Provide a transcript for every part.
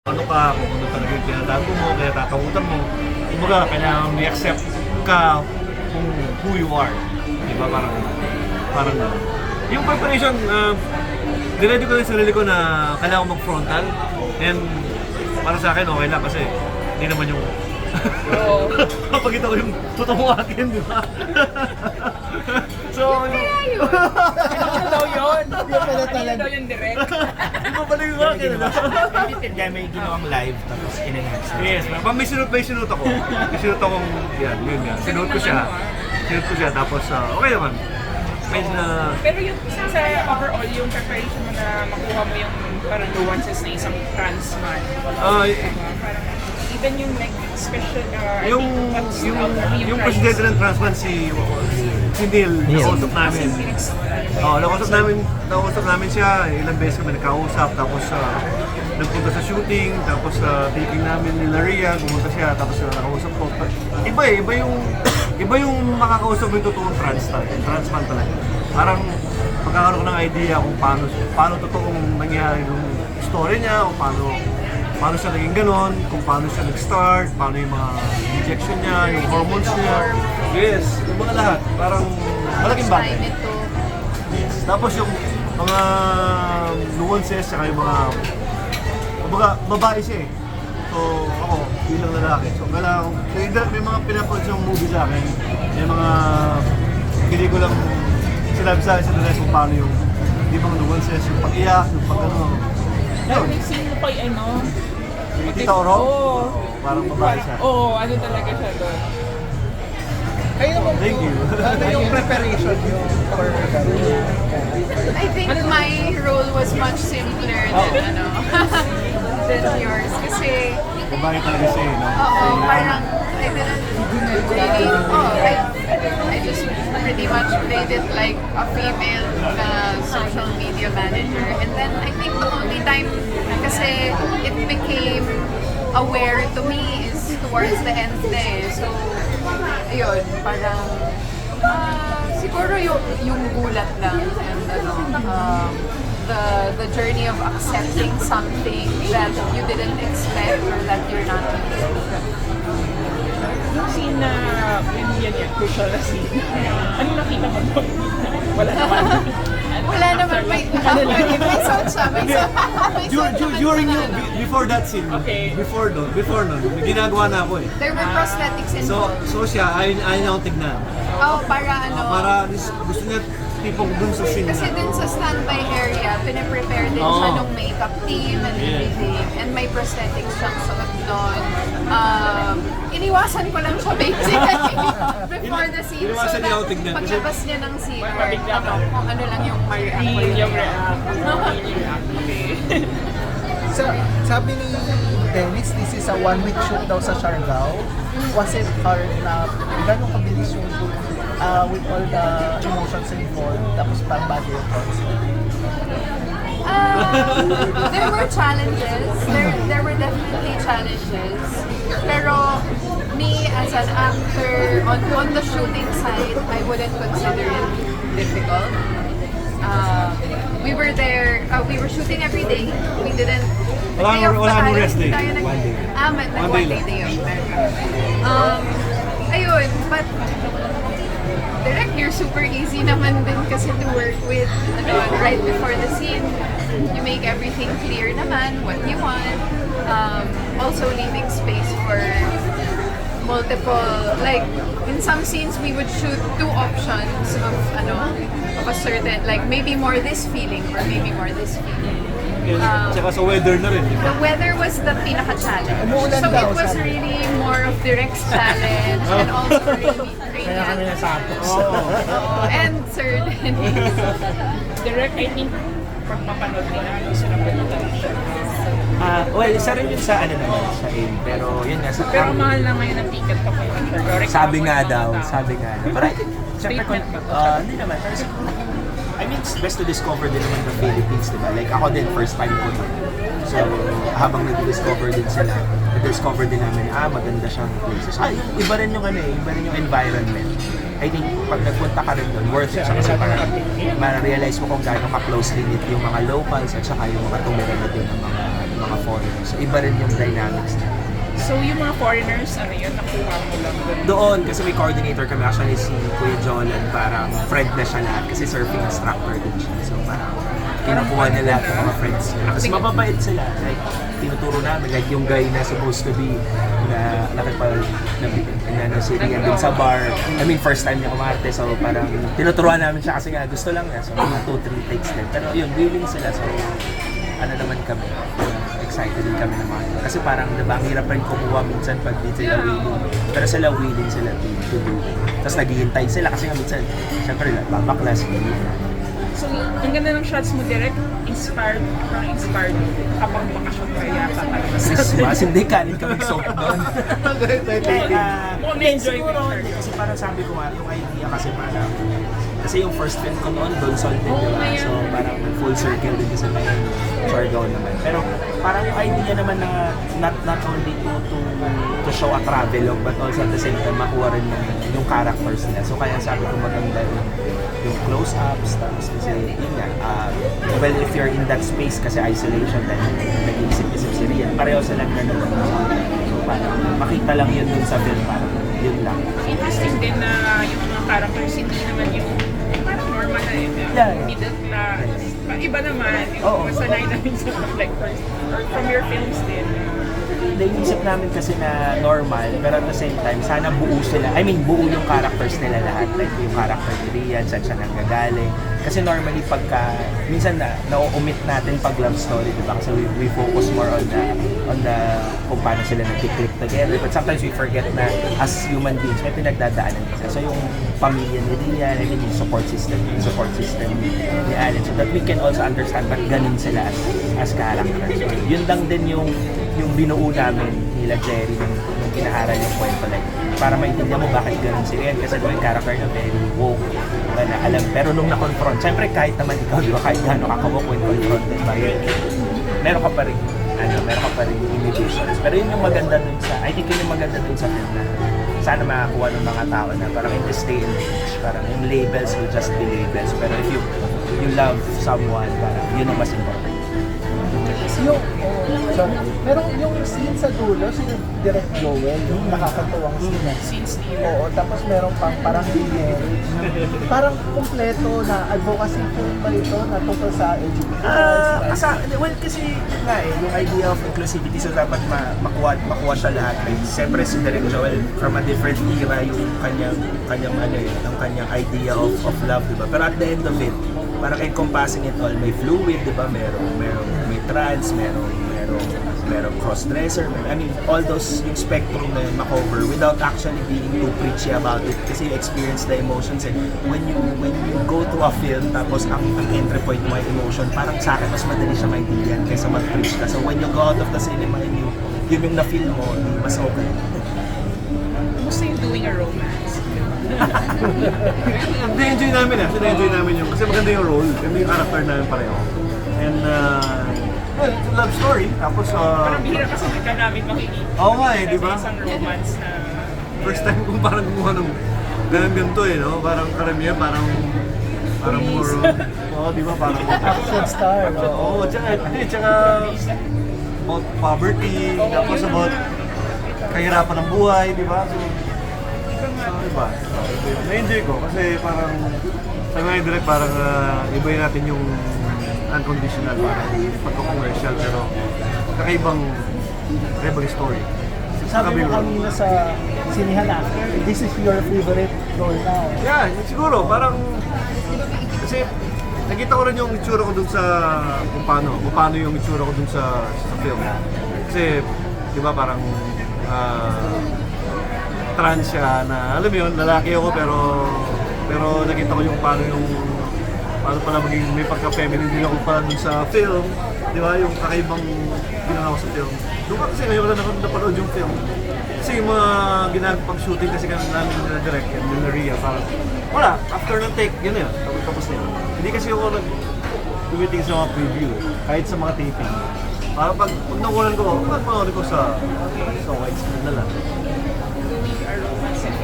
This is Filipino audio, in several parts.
Ano ka, kung ano talaga yung tinatago mo, kaya tatakutan mo. Kumbaga, kailangan i-accept ka kung who you are. Diba? Parang yung preparation, diready ko yung sarili ko na kailangan mag-frontal. And para sa akin, okay lang kasi hindi naman yung kapagita ko yung totoo mo akin, di ba? So, Kaya yun. Ano daw yun? Ano daw yung direct? di ba pala yung akin, di ba? Kaya may ginawang live tapos in-enhance. Yes, may sinunod ako. May sinunod akong, yun nga. Sinunod ko siya, tapos okay naman. May na... Pero yung sa overall, yung preparation mo na makuha mo yung parang nuances na isang trans man. Parang even yung like special, yung presidente ng Transman si Neil, nakausap namin. Nakausap namin siya, ilang beses kami nagkausap, tapos nagpunta sa shooting, tapos taping namin ni Laria, pumunta siya, tapos nakausap ko. Iba yung makakausap mo yung totoong trans man talaga. Parang magkakaroon ko ng idea kung paano totoong nangyari yung story niya, o paano siya naging ganon, kung paano siya nag-start, paano yung mga injection niya, yung hormones niya. Yes, yung mga lahat. Parang malaking bagay. Yes. Tapos yung mga nuances, saka yung mga babae siya eh. So ako, bilang lalaki. So may mga pinapanood siyang movie sa akin. May mga hindi ko lang sinabi sa akin sa dress kung paano yung ibang nuances, yung pag-iyak, yung pag-ano. Pero may scene mo pa yung ano? Tita Oro? Oo. Parang babae siya. Oo, ano talaga siya doon. Kayo naman Thank you. ano yung preparation nyo for I think my role was much simpler than than yours. Kasi, Babae talaga siya eh, no? parang I didn't really, I just pretty much played it like a female social media manager. And then I think the only time kasi it became aware to me is towards the end na eh. So, yun, parang siguro yung gulat lang and the journey of accepting something that you didn't expect or that you're not used to. Yung scene na yan crucial na scene. Anong nakita mo doon? Wala naman. Wala naman, may sound siya, may sound naman During sa yung, before that scene, Okay. before nun, may ginagawa na ako eh. There were prosthetics involved. So siya, ayaw niya akong tignan. Para Gusto niya tipong dun sa scene kasi na. dun sa standby area, pinaprepare din siya ng makeup team and everything. And may prosthetics siyang suot doon. Iniwasan ko lang siya basically before the scene. Iniwasan niya ako tignan. Paglabas niya ng CR, Mabigla ka. kung ano lang yung ma-react ko. Yung react. Okay. Sabi ni Dennis, this is a one-week shoot daw sa Siargao. Was it hard na gano'ng kabilis yung shoot with all the emotions involved, tapos parang bago yung thoughts? There were challenges. There were definitely challenges. Pero me as an actor on the shooting side, I wouldn't consider it difficult. We were there. We were shooting every day. We didn't. Wala nang rest day. One day. One day yun. Ayun, but direct, you're super easy naman din kasi to work with, right before the scene. You make everything clear naman, what you want. Also leaving space for multiple, like, in some scenes we would shoot two options of a certain, like, maybe more this feeling or maybe more this feeling. Tsaka sa weather na rin, di ba? The weather was the pinaka-challenge. Umuulan So daw, it was sabi. really more of Direct's challenge and also really Kaya kami nasapos. and Sir Dennis. Direct, I think, pag mapanood nila, gusto na palitan siya. Well, isa rin yun sa naman, sa aim. Pero yun nga, Pero mahal na ngayon ang ticket ka pa. sabi nga daw. Pero I think, syempre, Statement ba to? hindi naman. Pero, I mean, it's best to discover din naman the Philippines, di ba? Like, ako din, first time ko din. So, habang nag-discover din sila, nag-discover din namin, maganda siyang places. Iba rin yung iba rin yung environment. I think, pag nagpunta ka rin doon, worth it siya kasi parang ma-realize mo kung gaano ka closely knit yung mga locals at saka yung mga tumira na din ng mga mga foreigners. So iba rin yung dynamics na. So yung mga foreigners, ano yun, nakuha mo lang doon? Doon, kasi may coordinator kami, actually si Kuya Jolan, parang friend na siya lahat kasi surfing instructor din siya. So parang kinukuha na lahat ng mga friends niya. Kasi mababait sila. Like, tinuturo namin, like yung guy na supposed to be na si Rian dun sa bar. I mean, first time niya kumarte, so parang tinuturuan namin siya kasi nga gusto lang niya. So mga 2-3 takes din. Pero yun, willing sila. So ano naman kami, excited din kami naman. Kasi parang diba, ang hirap rin kumuha minsan pag di sila willing. Pero sila willing sila to do it. Tapos naghihintay sila kasi nga minsan, syempre babaklas. So, ang ganda ng shots mo, direct, inspired habang bakasyon ka yata talaga sa Mas hindi kanin kami soap doon. enjoy Siguro, with her. kasi parang sabi ko nga, yung idea kasi parang, kasi yung first film ko noon, Don Sol din, Oh, di ba? yeah. So parang full circle din kasi may Siargao naman. Pero parang yung idea naman na not only to show a travelogue, but also at the same time makuha rin yung characters nila. So kaya sabi ko maganda yung close-ups, tapos kasi yun nga, well if you're in that space kasi isolation dahil nag-iisip-isip si Rian, pareho sila ganun. So parang makita lang yun dun sa film, parang yun lang. Interesting din na yung mga characters, hindi naman yung parang normal na yun. Yeah. Middle class. Iba naman, yung Oo. masanay namin sa like or from your films din. Naisip namin kasi na normal, pero at the same time, sana buo sila. I mean, buo yung characters nila lahat. Like yung character ni Rian, saan siya nanggagaling. Kasi normally minsan na-omit natin pag love story, di ba? Kasi we focus more on the kung paano sila nag-click together. But sometimes we forget na as human beings, may pinagdadaanan kasi. So yung pamilya ni Rian, I mean, yung support system ni Allen. So that we can also understand ba't ganun sila as characters. So yun lang din yung binuo namin nila Jerry nung kinaharal yung kwento, like para maintindihan mo bakit ganun si Rian kasi may character na very woke na alam, pero nung na-confront, syempre kahit naman ikaw, di ba, kahit gaano ka kawok when confronted by it, meron ka pa rin inhibitions. Pero yun yung maganda dun I think yun yung maganda dun sa film na sana makakuha ng mga tao na parang in this day and age, parang yung labels will just be labels, pero if you love someone, parang yun ang mas important. Pero yung scene sa dulo, si Direct Joel, yung nakakatuwang scene. Since Oo, tapos meron pang parang marriage. Parang kumpleto na advocacy film ba ito na tungkol sa LGBT rights? Kasi nga yung idea of inclusivity, so dapat makuha siya lahat. Like, siyempre si Direk Joel from a different era yung kanyang idea of love, diba? Pero at the end of it, parang encompassing it all, may fluid, diba? May trans, merong cross-dresser, I mean, all those yung spectrum na yun makover without actually being too preachy about it kasi you experience the emotions and when you go to a film tapos ang entry point mo ay emotion, parang sa akin mas madali siya maintindihan kaysa mag-preach ka. So when you go out of the cinema and yun yung na-feel mo, mas okay. Gusto yung doing a romance. Na-enjoy namin yung, kasi maganda yung role, ganda yung character namin pareho. And, well, it's a love story, tapos, Parang bihira kasi ka namin makikita. Oo nga eh, di ba? Isang romance na... First time kong parang gumawa ng ganito eh, no? Parang karamihan, parang more, oo, di ba? Parang, Action star. oo, tsaka, about poverty, tapos about kahirapan ng buhay, di ba? So, diba? Na-enjoy ko kasi parang sa mga direct parang ibayin natin yung unconditional parang pagka-commercial pero kakaibang story. Sabi mo kanina sa sinihan after, this is your favorite role now. Yeah, siguro parang kasi nakita ko rin yung itsura ko dun sa kung paano yung itsura ko dun sa film. Kasi di ba parang trans siya na alam mo yun, lalaki ako pero nakita ko yung paano pala maging may pagka-feminine din ako pala dun sa film, di ba? Yung kakaibang ginawa ko sa film. Doon ka kasi ngayon na napanood yung film. Kasi yung mga ginagapang shooting kasi namin na direct yan, yung Maria, parang wala, after ng take, yun na yun, tapos na yun. Hindi kasi ako nag-dumiting sa mga preview, kahit sa mga taping. Parang pag nakunan ko, panoorin ko sa widescreen na lang. Doing a romance and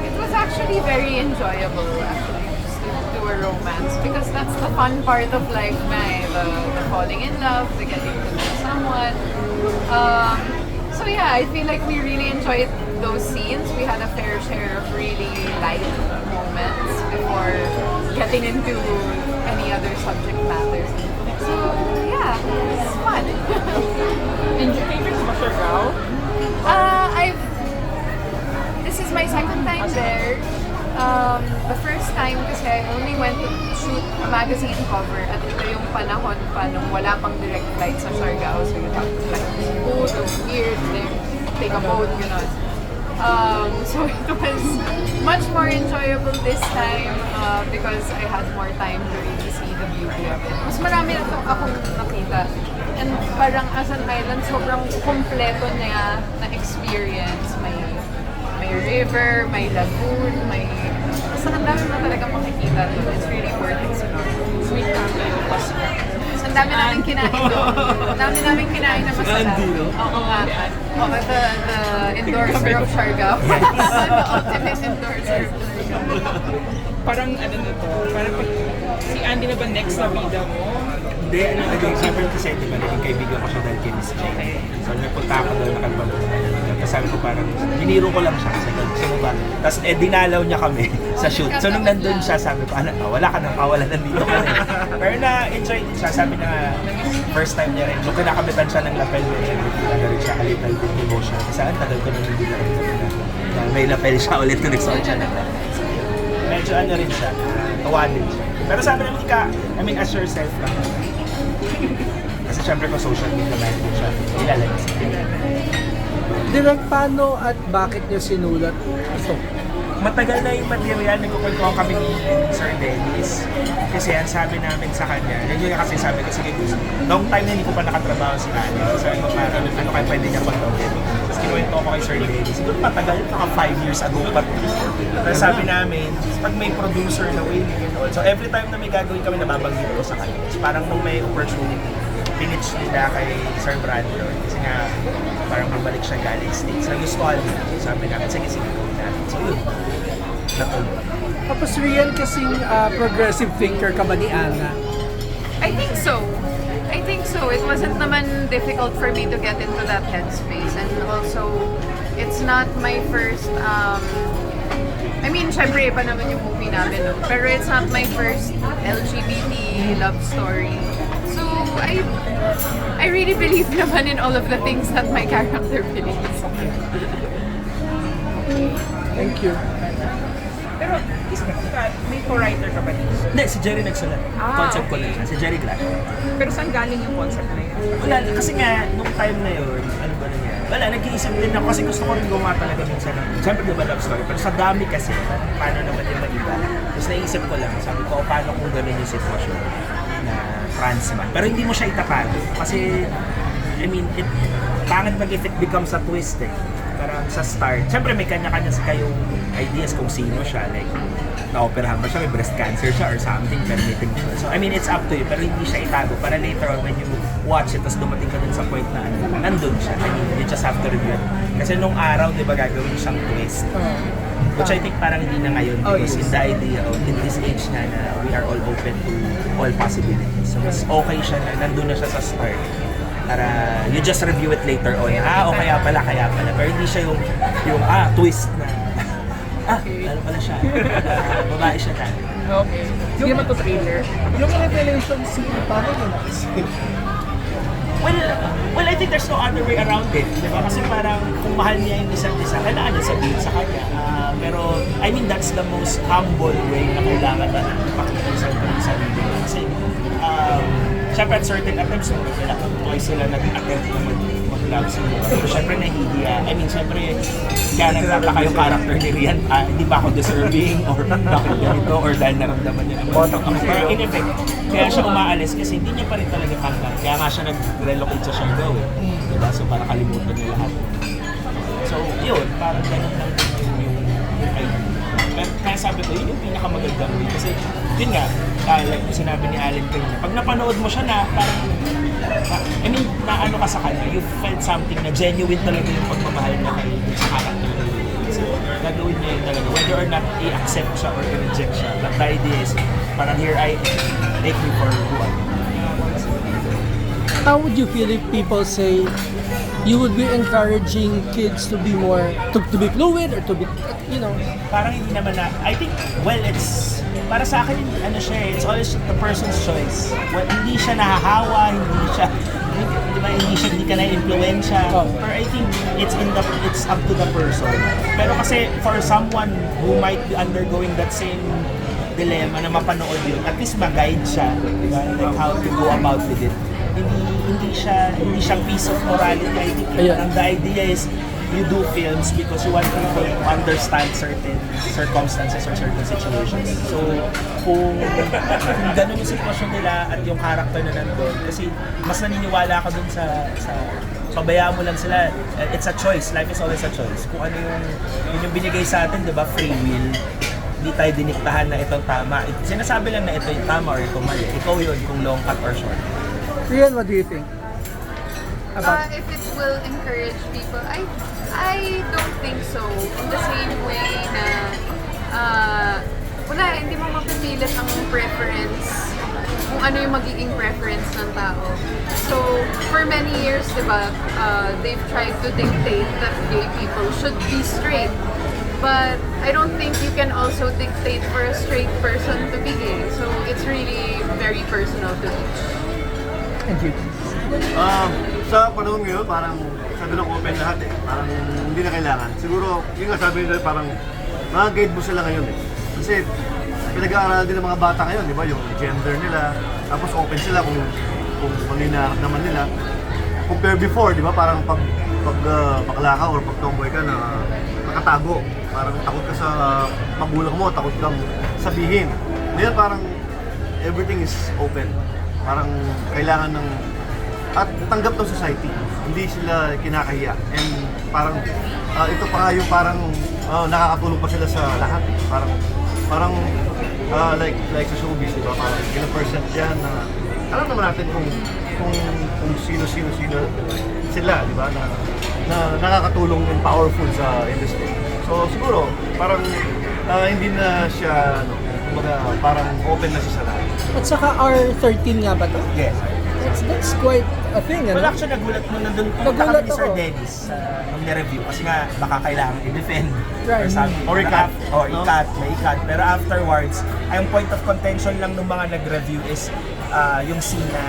It was actually very enjoyable, actually. into a romance because that's the fun part of life na eh, the falling in love, the getting to know someone. So yeah, I feel like we really enjoyed those scenes. We had a fair share of really light moments before getting into any other subject matters. So yeah, it's fun. And your favorite mo, Siargao? This is my second time there. The first time kasi I only went to shoot a magazine cover at ito yung panahon pa nung wala pang direct flight sa Siargao. So you have to fly to Cebu, to here, then take a boat, gano'n. So it was much more enjoyable this time because I had more time to really see the beauty of it. Mas marami na akong nakita. And parang as an island, sobrang kompleto niya na experience. May river, may lagoon, basta ang dami mo talaga makikita doon. It's really worth it. Sweet Cameo, Pasko. Ang dami namin kinain doon. Ang dami namin kinain na masarap. Andy, no? Oo nga. Oo, the endorser of Siargao. The ultimate endorser of Siargao. Parang ano na to, parang pag si Andy na ba next na bida mo? Hindi, siyempre kasi, di ba, naging kaibigan ko siya dahil kay Miss Jane. So, nagpunta ako doon, nakalabang. Tapos sabi ko parang, biniro ko lang siya. Sabi ko ba? Tapos, dinalaw niya kami sa shoot. So, nung nandun siya, sabi ko, wala ka nang kawalan, nandito ka na. Pero na-enjoy din siya. Sabi na, first time niya rin. Nung kinakabitan siya ng lapel niya, na rin siya a little bit emotional. Kasi ang tagal ko nang hindi na rin na may lapel siya ulit kung nagsuot siya na. Medyo ano rin siya, tawa din siya. Pero sabi naman ka, I mean, as yourself lang. Kasi syempre ko social media man din siya. Ilalagay siya. Direk, paano at bakit niyo sinulat ito? Matagal na yung material, nagkukwentuhan kami ni Sir Dennis. Kasi ang sabi namin sa kanya, yun yung kasi sabi ko, sige, long time na hindi ko pa nakatrabaho si Annie. Sabi ko parang, ano kayo pwede niya pagtawin? Tapos kinuwento ko kay Sir Dennis. Siguro matagal, naka 5 years ago pa. Pero sabi namin, pag may producer na willing and all, so every time na may gagawin kami, nababanggit ko sa kanya. So parang nung may opportunity, pinitch nila kay Sir Brandon. Kasi nga, parang bumalik siya galing States. Nagustuhan niya. Sabi namin, sige, gawin natin. So yun, natuloy. Tapos Rian, kasing progressive thinker ka ba ni Ana? I think so. It wasn't naman difficult for me to get into that headspace. And also, it's not my first, I mean, syempre iba naman yung movie namin, no? Pero it's not my first LGBT love story. So, I really believe naman in all of the things that my character believes. Thank you. Pero, may co-writer ka ba dito? Hindi, si Jerry nagsulat. Concept ko lang siya. Si Jerry Glass. Pero saan galing yung concept na yun? Wala, kasi nga, nung time na yun, ano ba na yan? Wala, nag-iisip din ako kasi gusto ko rin gumawa talaga minsan ng, siyempre diba love story, pero sa dami kasi, paano naman yung mag-iba? Tapos naisip ko lang, sabi ko, paano kung gano'n yung sitwasyon na trans man? Pero hindi mo siya itatago kasi, I mean, pangit mag if it becomes a twist eh. Parang sa start, siyempre may kanya-kanya kayong ideas kung sino siya, like, na-operahan ba siya, may breast cancer siya or something, pero may tingin. So, I mean, it's up to you, pero hindi siya itago para later on when you watch it, tapos dumating ka dun sa point na nandun siya. I mean, you just have to review it. Kasi nung araw, di ba, gagawin siyang twist. Which I think parang hindi na ngayon because in the idea of in this age na we are all open to all possibilities. So, mas okay siya na nandun na siya sa start. Para you just review it later on. O kaya pala. Pero hindi siya yung twist na, ano pala siya. Babae siya na. Okay. Hindi naman to trailer. Yung revelation scene, paano yun na-escape? Well, I think there's no other way around it. Diba? Kasi parang kung mahal niya yung isa't isa, kailangan niya sabihin sa kanya. Pero, I mean, that's the most humble way na kailangan na pakikisal ko sa sarili. Kasi, syempre at certain attempts, kung sila nag-attempt na mag-love sila. Pero syempre nahihiya. I mean, syempre, kaya nagtataka yung character ni Rian, hindi ba ako deserving or bakit ganito or dahil naramdaman niya naman. Pero in effect, kaya siya umaalis kasi hindi niya pa rin talaga tanggap. Kaya nga siya nag-relocate sa Siargao eh. Diba? So para kalimutan niya lahat. So yun, parang ganun lang yung idea. Kaya sabi ko, yun yung pinakamagandang way. Kasi yun nga, like sinabi ni Allen kanina, pag napanood mo siya na parang, I mean, naano ka sa kanya, you felt something na genuine talaga yung pagmamahal na kayo sa character. So, gagawin niya yun talaga. Whether or not i-accept siya or i-reject siya. But the idea is, parang here I take me for who I am. How would you feel if people say you would be encouraging kids to be more, to be fluid or to be, you know, Parang hindi naman na, I think, well, it's, para sa akin, ano siya eh, it's always the person's choice. Well, hindi siya nahahawa, hindi ka na-influensya. Oh. Or I think it's up to the person. Pero kasi for someone who might be undergoing that same dilemma na mapanood yun, at least mag-guide siya, diba? Like how to go about with it. Hindi siya piece of morality. I think Ayan. the idea is you do films because you want people to understand certain circumstances or certain situations. So, kung ganun yung sitwasyon nila at yung character na nandun, kasi mas naniniwala ka dun sa pabayaan mo lang sila. It's a choice. Life is always a choice. Kung ano yung binigay sa atin, di ba, free will, hindi tayo diniktahan na itong tama. Sinasabi lang na ito yung tama or ito mali. Ikaw yun kung long cut or short. Rian, what do you think? About If it will encourage people, I don't think so. In the same way na wala, hindi mo mapipilit ang preference, kung ano yung magiging preference ng tao. So, for many years, di ba, they've tried to dictate that gay people should be straight. But I don't think you can also dictate for a straight person to be gay. So, it's really very personal to each. Thank you. Sa panahon ngayon, parang sabi ng open lahat eh. Parang hindi na kailangan. Siguro, yung nga sabi nila, parang mga-guide mo sila ngayon eh. Kasi pinag-aaralan din ng mga bata ngayon, di ba? Yung gender nila, tapos open sila kung ano yung naharap naman nila. Compare before, di ba? Parang pag bakla ka or pag tomboy ka na nakatago. Parang takot ka sa magulang mo, takot kang sabihin. Ngayon parang everything is open. Parang kailangan ng at tanggap ng society. Hindi sila kinakahiya. And parang ito pa nga yung parang nakakatulong pa sila sa lahat. Parang like sa showbiz, di ba? Parang ilang percent yan na alam naman natin kung sino sila, di ba? Na nakakatulong and powerful sa industry. So siguro parang hindi na siya parang open na siya sa lahat. At saka R13 nga ba to? Yes. That's quite a thing, ano? Well, actually, nagulat mo nandun pumunta Nagulat kami ni Sir ako. Dennis nung ni-review kasi nga baka kailangan i-defend or Right. something. Or i-cut. Or i-cut, may i-cut. Pero afterwards, ang point of contention lang ng mga nag-review is yung scene na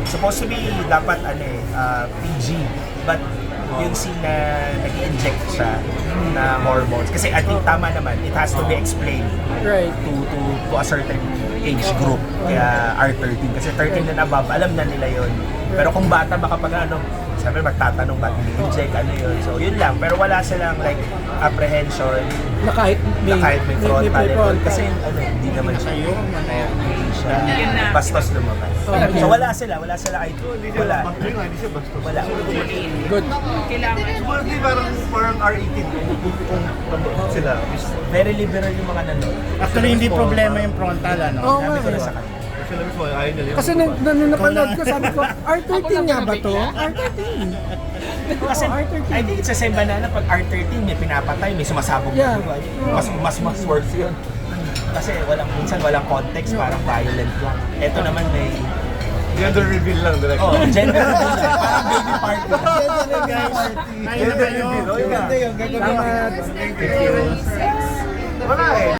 supposed to be dapat PG. But yung scene na nag-inject siya na hormones. Kasi I think tama naman, it has to be explained Right. to a certain age group, kaya R13 kasi 13 and above, alam na nila yon. Pero kung bata baka pag sabi magtatanong ba't ini-inject, ano yun. So yun lang, pero wala silang like apprehension Na kahit may frontal level. frontal. Kasi hindi naman siya hindi siya Yun na. bastos lumabas. Okay. So wala sila kahit Hindi siya wala. hindi siya bastos. Wala. Good. Kailangan. Siguro di parang R18 kung sila. Very liberal yung mga nanonood. Actually, hindi problema yung frontal, ano? Oo Sabi ko nga. na sa kanya. Sila mismo, ayaw nila yun. Kasi nung napanood ko, sabi ko, R13 nga ba to? R13. Kasi R13. I think it's the same banana pag R13 may pinapatay, may sumasabog Yeah. mas worse yun. Kasi minsan walang context, parang violent lang. Ito naman may Gender reveal lang direct. gender reveal lang, parang baby party. Ayun na kayo. Gender reveal. Oh, yun nga. Salamat. Thank you. Wala eh.